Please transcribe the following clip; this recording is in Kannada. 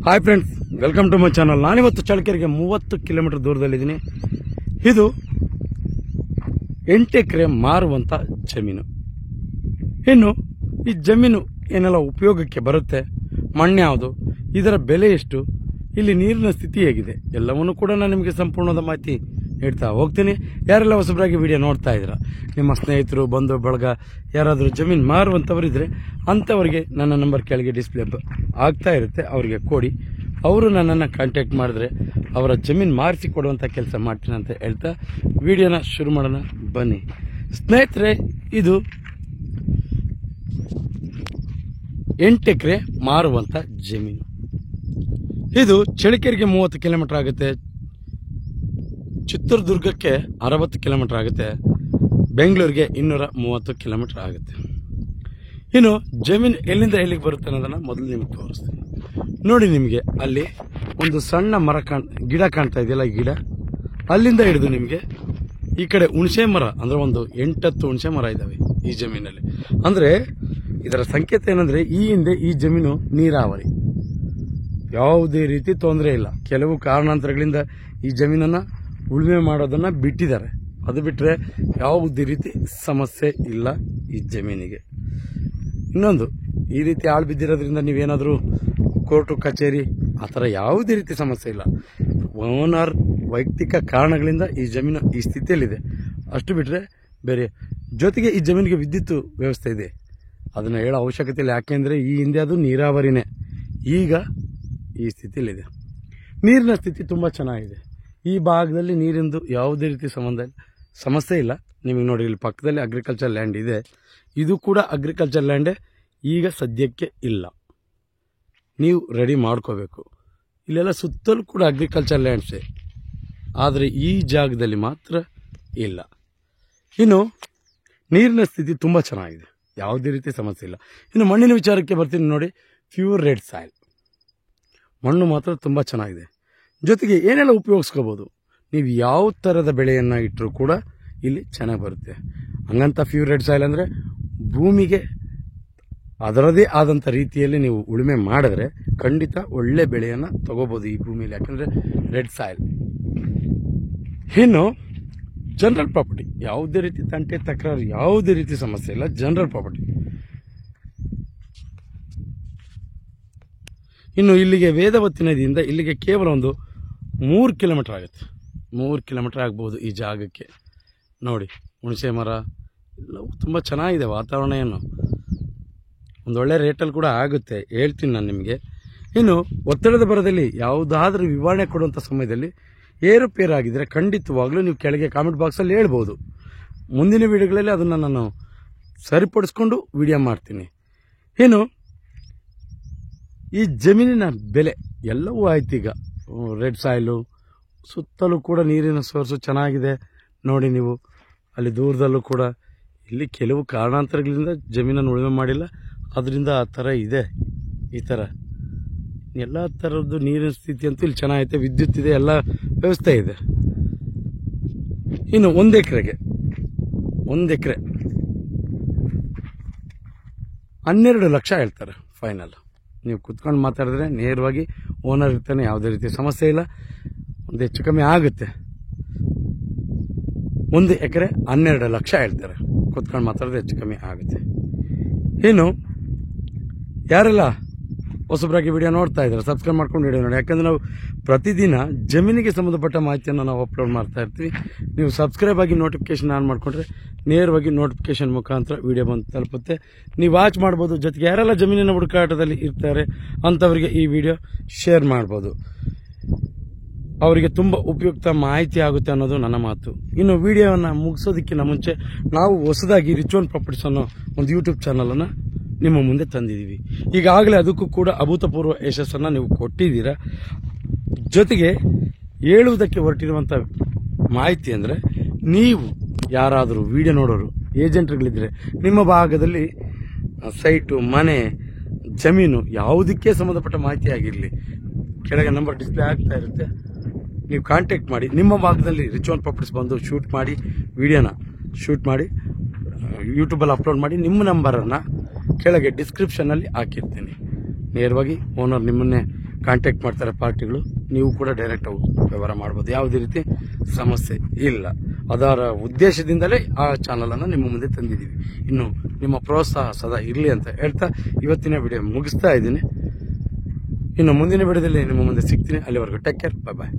Hi friends, welcome to my channel. ನಾನಿವತ್ತು ಚಳ್ಳಕೆರೆಗೆ 30 ಕಿಲೋಮೀಟರ್ ದೂರದಲ್ಲಿದ್ದೀನಿ. ಇದು 8 ಎಕರೆ ಮಾರುವಂಥ ಜಮೀನು. ಇನ್ನು ಈ ಜಮೀನು ಏನೆಲ್ಲ ಉಪಯೋಗಕ್ಕೆ ಬರುತ್ತೆ, ಮಣ್ಣು ಯಾವುದು, ಇದರ ಬೆಲೆ ಎಷ್ಟು, ಇಲ್ಲಿ ನೀರಿನ ಸ್ಥಿತಿ ಹೇಗಿದೆ, ಎಲ್ಲವನ್ನೂ ಕೂಡ ನಾನು ನಿಮಗೆ ಸಂಪೂರ್ಣವಾದ ಮಾಹಿತಿ ನೀಡ್ತಾ ಹೋಗ್ತೀನಿ. ಯಾರೆಲ್ಲ ಹೊಸಬರಾಗಿ ವಿಡಿಯೋ ನೋಡ್ತಾ ಇದ್ದೀರಾ, ನಿಮ್ಮ ಸ್ನೇಹಿತರು, ಬಂಧು ಬಳಗ ಯಾರಾದರೂ ಜಮೀನು ಮಾರುವಂಥವರಿದ್ದರೆ ಅಂಥವರಿಗೆ ನನ್ನ ನಂಬರ್ ಕೆಳಗೆ ಡಿಸ್ಪ್ಲೇ ಆಗ್ತಾ ಇರುತ್ತೆ, ಅವರಿಗೆ ಕೊಡಿ. ಅವರು ನನ್ನನ್ನು ಕಾಂಟ್ಯಾಕ್ಟ್ ಮಾಡಿದ್ರೆ ಅವರ ಜಮೀನು ಮಾರಿಸಿ ಕೊಡುವಂಥ ಕೆಲಸ ಮಾಡ್ತೀನಿ ಅಂತ ಹೇಳ್ತಾ ವಿಡಿಯೋನ ಶುರು ಮಾಡೋಣ ಬನ್ನಿ ಸ್ನೇಹಿತರೆ. ಇದು 8 ಎಕರೆ ಮಾರುವಂಥ ಜಮೀನು. ಇದು ಚಳ್ಳಕೆರೆಗೆ 30 ಕಿಲೋಮೀಟರ್ ಆಗುತ್ತೆ, ಚಿತ್ರದುರ್ಗಕ್ಕೆ 60 ಕಿಲೋಮೀಟರ್ ಆಗುತ್ತೆ, ಬೆಂಗಳೂರಿಗೆ 230 ಕಿಲೋಮೀಟರ್ ಆಗುತ್ತೆ. ಇನ್ನು ಜಮೀನು ಎಲ್ಲಿಂದ ಎಲ್ಲಿಗೆ ಬರುತ್ತೆ ಅನ್ನೋದನ್ನು ಮೊದಲು ನಿಮಗೆ ತೋರಿಸ್ತೀನಿ. ನೋಡಿ, ನಿಮಗೆ ಅಲ್ಲಿ ಒಂದು ಸಣ್ಣ ಮರ ಗಿಡ ಕಾಣ್ತಾ ಇದೆಯಲ್ಲ, ಗಿಡ ಅಲ್ಲಿಂದ ಹಿಡಿದು ನಿಮಗೆ ಈ ಕಡೆ ಹುಣಸೆ ಮರ ಅಂದರೆ ಒಂದು 8-10 ಹುಣಸೆ ಮರ ಇದ್ದಾವೆ ಈ ಜಮೀನಲ್ಲಿ. ಅಂದರೆ ಇದರ ಸಂಕೇತ ಏನಂದರೆ ಈ ಹಿಂದೆ ಈ ಜಮೀನು ನೀರಾವರಿ, ಯಾವುದೇ ರೀತಿ ತೊಂದರೆ ಇಲ್ಲ. ಕೆಲವು ಕಾರಣಾಂತರಗಳಿಂದ ಈ ಜಮೀನನ್ನು ಉಳುಮೆ ಮಾಡೋದನ್ನು ಬಿಟ್ಟಿದ್ದಾರೆ, ಅದು ಬಿಟ್ಟರೆ ಯಾವುದೇ ರೀತಿ ಸಮಸ್ಯೆ ಇಲ್ಲ ಈ ಜಮೀನಿಗೆ. ಇನ್ನೊಂದು, ಈ ರೀತಿ ಆಳು ಬಿದ್ದಿರೋದ್ರಿಂದ ನೀವೇನಾದರೂ ಕೋರ್ಟು ಕಚೇರಿ ಆ ಥರ ಯಾವುದೇ ರೀತಿ ಸಮಸ್ಯೆ ಇಲ್ಲ. ಓನರ್ ವೈಯಕ್ತಿಕ ಕಾರಣಗಳಿಂದ ಈ ಜಮೀನು ಈ ಸ್ಥಿತಿಯಲ್ಲಿದೆ, ಅಷ್ಟು ಬಿಟ್ಟರೆ ಬೇರೆ. ಜೊತೆಗೆ ಈ ಜಮೀನಿಗೆ ವಿದ್ಯುತ್ ವ್ಯವಸ್ಥೆ ಇದೆ, ಅದನ್ನು ಹೇಳೋ ಅವಶ್ಯಕತೆ ಇಲ್ಲ. ಯಾಕೆಂದರೆ ಈ ಹಿಂದೆ ಅದು ನೀರಾವರಿನೇ, ಈಗ ಈ ಸ್ಥಿತಿಯಲ್ಲಿದೆ. ನೀರಿನ ಸ್ಥಿತಿ ತುಂಬ ಚೆನ್ನಾಗಿದೆ. ಈ ಭಾಗದಲ್ಲಿ ನೀರಿಂದು ಯಾವುದೇ ರೀತಿ ಸಮಸ್ಯೆ ಇಲ್ಲ. ನಿಮಗೆ ನೋಡಿ, ಇಲ್ಲಿ ಪಕ್ಕದಲ್ಲಿ ಅಗ್ರಿಕಲ್ಚರ್ ಲ್ಯಾಂಡ್ ಇದೆ, ಇದು ಕೂಡ ಅಗ್ರಿಕಲ್ಚರ್ ಲ್ಯಾಂಡೇ, ಈಗ ಸದ್ಯಕ್ಕೆ ಇಲ್ಲ. ನೀವು ರೆಡಿ ಮಾಡ್ಕೋಬೇಕು. ಇಲ್ಲೆಲ್ಲ ಸುತ್ತಲೂ ಕೂಡ ಅಗ್ರಿಕಲ್ಚರ್ ಲ್ಯಾಂಡ್ಸೇ, ಆದರೆ ಈ ಜಾಗದಲ್ಲಿ ಮಾತ್ರ ಇಲ್ಲ. ಇನ್ನು ನೀರಿನ ಸ್ಥಿತಿ ತುಂಬ ಚೆನ್ನಾಗಿದೆ, ಯಾವುದೇ ರೀತಿ ಸಮಸ್ಯೆ ಇಲ್ಲ. ಇನ್ನು ಮಣ್ಣಿನ ವಿಚಾರಕ್ಕೆ ಬರ್ತೀನಿ ನೋಡಿ. ಪ್ಯೂರ್ ರೆಡ್ ಸಾಯಿಲ್ ಮಣ್ಣು ಮಾತ್ರ ತುಂಬ ಚೆನ್ನಾಗಿದೆ. ಜೊತೆಗೆ ಏನೆಲ್ಲ ಉಪಯೋಗಿಸ್ಕೋಬೋದು, ನೀವು ಯಾವ ಥರದ ಬೆಳೆಯನ್ನು ಇಟ್ಟರೂ ಕೂಡ ಇಲ್ಲಿ ಚೆನ್ನಾಗಿ ಬರುತ್ತೆ. ಹಂಗಂತ ಪ್ಯೂರ್ ರೆಡ್ ಸಾಯಿಲ್ ಅಂದರೆ ಭೂಮಿಗೆ ಅದರದೇ ಆದಂಥ ರೀತಿಯಲ್ಲಿ ನೀವು ಉಳುಮೆ ಮಾಡಿದ್ರೆ ಖಂಡಿತ ಒಳ್ಳೆ ಬೆಳೆಯನ್ನು ತಗೋಬೋದು ಈ ಭೂಮಿಯಲ್ಲಿ, ಯಾಕಂದರೆ ರೆಡ್ ಸಾಯಿಲ್. ಇನ್ನು ಜನರಲ್ ಪ್ರಾಪರ್ಟಿ, ಯಾವುದೇ ರೀತಿ ತಂಟೆ ತಕರಾರು, ಯಾವುದೇ ರೀತಿ ಸಮಸ್ಯೆ ಇಲ್ಲ, ಜನರಲ್ ಪ್ರಾಪರ್ಟಿ. ಇನ್ನು ಇಲ್ಲಿಗೆ ವೇದವತಿ ನದಿಯಿಂದ ಇಲ್ಲಿಗೆ ಕೇವಲ ಒಂದು 3 ಕಿಲೋಮೀಟರ್ ಆಗುತ್ತೆ, 3 ಕಿಲೋಮೀಟರ್ ಆಗ್ಬೋದು ಈ ಜಾಗಕ್ಕೆ. ನೋಡಿ, ಹುಣಸೆ ಮರ ಎಲ್ಲವೂ ತುಂಬ ಚೆನ್ನಾಗಿದೆ. ವಾತಾವರಣ ಏನು ಒಂದೊಳ್ಳೆ ರೇಟಲ್ಲಿ ಕೂಡ ಆಗುತ್ತೆ, ಹೇಳ್ತೀನಿ ನಾನು ನಿಮಗೆ. ಇನ್ನು ಒತ್ತಡದ ಬರದಲ್ಲಿ ಯಾವುದಾದ್ರೂ ವಿವರಣೆ ಕೊಡುವಂಥ ಸಮಯದಲ್ಲಿ ಏರುಪೇರಾಗಿದ್ದರೆ ಖಂಡಿತವಾಗ್ಲೂ ನೀವು ಕೆಳಗೆ ಕಾಮೆಂಟ್ ಬಾಕ್ಸಲ್ಲಿ ಹೇಳ್ಬೋದು. ಮುಂದಿನ ವಿಡಿಯೋಗಳಲ್ಲಿ ಅದನ್ನು ನಾನು ಸರಿಪಡಿಸ್ಕೊಂಡು ವಿಡಿಯೋ ಮಾಡ್ತೀನಿ. ಇನ್ನು ಈ ಜಮೀನಿನ ಬೆಲೆ ಎಲ್ಲವೂ ಆಯ್ತು. ಈಗ ರೆಡ್ ಸಾಯಿಲು, ಸುತ್ತಲೂ ಕೂಡ ನೀರಿನ ಸೋರ್ಸು ಚೆನ್ನಾಗಿದೆ. ನೋಡಿ ನೀವು ಅಲ್ಲಿ ದೂರದಲ್ಲೂ ಕೂಡ, ಇಲ್ಲಿ ಕೆಲವು ಕಾರಣಾಂತರಗಳಿಂದ ಜಮೀನನ್ನು ಉಳುಮೆ ಮಾಡಿಲ್ಲ, ಅದರಿಂದ ಆ ಥರ ಇದೆ. ಈ ಥರ ಎಲ್ಲ ಥರದ್ದು ನೀರಿನ ಸ್ಥಿತಿ ಅಂತೂ ಇಲ್ಲಿ ಚೆನ್ನಾಗೈತೆ, ವಿದ್ಯುತ್ ಇದೆ, ಎಲ್ಲ ವ್ಯವಸ್ಥೆ ಇದೆ. ಇನ್ನು 1 ಎಕರೆ 12 ಲಕ್ಷ ಹೇಳ್ತಾರೆ ಫೈನಲ್. ನೀವು ಕುತ್ಕೊಂಡು ಮಾತಾಡಿದ್ರೆ ನೇರವಾಗಿ ಓನರ್ ಇರ್ತಾನೆ, ಯಾವುದೇ ರೀತಿ ಸಮಸ್ಯೆ ಇಲ್ಲ. ಒಂದು ಹೆಚ್ಚು ಕಮ್ಮಿ ಆಗುತ್ತೆ. 1 ಎಕರೆ 12 ಲಕ್ಷ ಹೇಳ್ತಾರೆ, ಕುತ್ಕೊಂಡು ಮಾತಾಡಿದ್ರೆ ಹೆಚ್ಚು ಕಮ್ಮಿ ಆಗುತ್ತೆ. ಇನ್ನು ಯಾರೆಲ್ಲ ಹೊಸಬರಾಗಿ ವಿಡಿಯೋ ನೋಡ್ತಾ ಇದ್ದಾರೆ ಸಬ್ಸ್ಕ್ರೈಬ್ ಮಾಡ್ಕೊಂಡು ವಿಡಿಯೋ ನೋಡಿ, ಯಾಕಂದರೆ ನಾವು ಪ್ರತಿದಿನ ಜಮೀನಿಗೆ ಸಂಬಂಧಪಟ್ಟ ಮಾಹಿತಿಯನ್ನು ನಾವು ಅಪ್ಲೋಡ್ ಮಾಡ್ತಾ ಇರ್ತೀವಿ. ನೀವು ಸಬ್ಸ್ಕ್ರೈಬ್ ಆಗಿ ನೋಟಿಫಿಕೇಶನ್ ಆನ್ ಮಾಡಿಕೊಂಡ್ರೆ ನೇರವಾಗಿ ನೋಟಿಫಿಕೇಶನ್ ಮುಖಾಂತರ ವಿಡಿಯೋ ಬಂದು ತಲುಪುತ್ತೆ, ನೀವು ವಾಚ್ ಮಾಡ್ಬೋದು. ಜೊತೆಗೆ ಯಾರೆಲ್ಲ ಜಮೀನಿನ ಹುಡುಕಾಟದಲ್ಲಿ ಇರ್ತಾರೆ ಅಂಥವರಿಗೆ ಈ ವಿಡಿಯೋ ಶೇರ್ ಮಾಡ್ಬೋದು, ಅವರಿಗೆ ತುಂಬ ಉಪಯುಕ್ತ ಮಾಹಿತಿ ಆಗುತ್ತೆ ಅನ್ನೋದು ನನ್ನ ಮಾತು. ಇನ್ನು ವಿಡಿಯೋವನ್ನು ಮುಗಿಸೋದಕ್ಕಿಂತ ಮುಂಚೆ ನಾವು ಹೊಸದಾಗಿ ರಿಚ್ ಒನ್ ಪ್ರಾಪರ್ಟೀಸ್ ಅನ್ನೋ ಒಂದು ಯೂಟ್ಯೂಬ್ ಚಾನಲನ್ನು ನಿಮ್ಮ ಮುಂದೆ ತಂದಿದ್ದೀವಿ. ಈಗಾಗಲೇ ಅದಕ್ಕೂ ಕೂಡ ಅಭೂತಪೂರ್ವ ಯಶಸ್ಸನ್ನು ನೀವು ಕೊಟ್ಟಿದ್ದೀರಾ. ಜೊತೆಗೆ ಹೇಳುವುದಕ್ಕೆ ಹೊರಟಿರುವಂಥ ಮಾಹಿತಿ ಅಂದರೆ, ನೀವು ಯಾರಾದರೂ ವಿಡಿಯೋ ನೋಡೋರು ಏಜೆಂಟ್ಗಳಿದ್ದರೆ ನಿಮ್ಮ ಭಾಗದಲ್ಲಿ ಸೈಟು, ಮನೆ, ಜಮೀನು ಯಾವುದಕ್ಕೆ ಸಂಬಂಧಪಟ್ಟ ಮಾಹಿತಿ ಆಗಿರಲಿ, ಕೆಳಗೆ ನಂಬರ್ ಡಿಸ್ಪ್ಲೇ ಆಗ್ತಾ ಇರುತ್ತೆ, ನೀವು ಕಾಂಟ್ಯಾಕ್ಟ್ ಮಾಡಿ. ನಿಮ್ಮ ಭಾಗದಲ್ಲಿ ರಿಚ್ ಒನ್ ಪ್ರಾಪರ್ಟೀಸ್ ಬಂದು ಶೂಟ್ ಮಾಡಿ, ವಿಡಿಯೋನ ಶೂಟ್ ಮಾಡಿ ಯೂಟ್ಯೂಬಲ್ಲಿ ಅಪ್ಲೋಡ್ ಮಾಡಿ, ನಿಮ್ಮ ನಂಬರನ್ನು ಕೆಳಗೆ ಡಿಸ್ಕ್ರಿಪ್ಷನ್ನಲ್ಲಿ ಹಾಕಿರ್ತೀನಿ. ನೇರವಾಗಿ ಓನರ್ ನಿಮ್ಮನ್ನೇ ಕಾಂಟ್ಯಾಕ್ಟ್ ಮಾಡ್ತಾರೆ ಪಾರ್ಟಿಗಳು, ನೀವು ಕೂಡ ಡೈರೆಕ್ಟ್ ವ್ಯವಹಾರ ಮಾಡ್ಬೋದು. ಯಾವುದೇ ರೀತಿ ಸಮಸ್ಯೆ ಇಲ್ಲ. ಅದರ ಉದ್ದೇಶದಿಂದಲೇ ಆ ಚಾನಲನ್ನು ನಿಮ್ಮ ಮುಂದೆ ತಂದಿದ್ದೀವಿ. ಇನ್ನು ನಿಮ್ಮ ಪ್ರೋತ್ಸಾಹ ಸದಾ ಇರಲಿ ಅಂತ ಹೇಳ್ತಾ ಇವತ್ತಿನ ವಿಡಿಯೋ ಮುಗಿಸ್ತಾ ಇದ್ದೀನಿ. ಇನ್ನು ಮುಂದಿನ ವಿಡಿಯೋದಲ್ಲಿ ನಿಮ್ಮ ಮುಂದೆ ಸಿಗ್ತೀನಿ. ಅಲ್ಲಿವರೆಗೂ ಟೇಕ್ ಕೇರ್, ಬಾಯ್ ಬಾಯ್.